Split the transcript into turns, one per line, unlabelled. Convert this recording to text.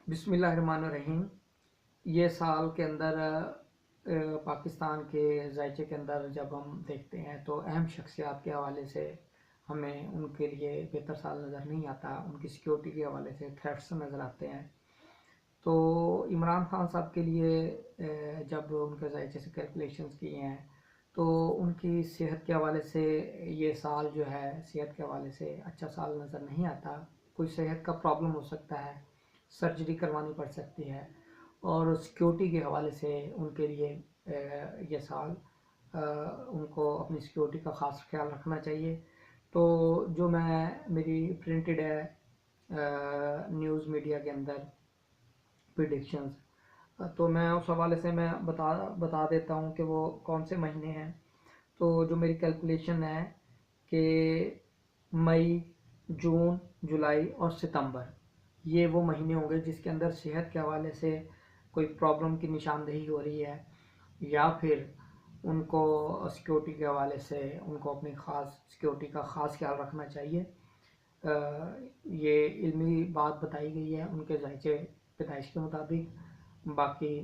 बिस्मिल्लाहिर्रहमानिर्रहीम। ये साल के अंदर पाकिस्तान के ज़ायचे के अंदर जब हम देखते हैं तो अहम शख्सियात के हवाले से हमें उनके लिए बेहतर साल नज़र नहीं आता। उनकी सिक्योरिटी के हवाले से थ्रेट्स नज़र आते हैं। तो इमरान खान साहब के लिए जब उनके ज़ायचे से कैलकुलेशंस किए हैं तो उनकी सेहत के हवाले से ये साल जो है सेहत के हवाले से अच्छा साल नज़र नहीं आता। कोई सेहत का प्रॉब्लम हो सकता है, सर्जरी करवानी पड़ सकती है, और सिक्योरिटी के हवाले से उनके लिए ये साल उनको अपनी सिक्योरिटी का ख़ास ख्याल रखना चाहिए। तो जो मेरी प्रिंटेड है न्यूज़ मीडिया के अंदर प्रिडिक्शंस, तो मैं उस हवाले से मैं बता देता हूँ कि वो कौन से महीने हैं। तो जो मेरी कैलकुलेशन है कि मई, जून, जुलाई और सितंबर ये वो महीने होंगे जिसके अंदर सेहत के हवाले से कोई प्रॉब्लम की निशानदेही हो रही है, या फिर उनको सिक्योरिटी के हवाले से उनको अपनी ख़ास सिक्योरिटी का ख़ास ख्याल रखना चाहिए। ये इल्मी बात बताई गई है उनके ज़ायचे पैदाइश के मुताबिक। बाकी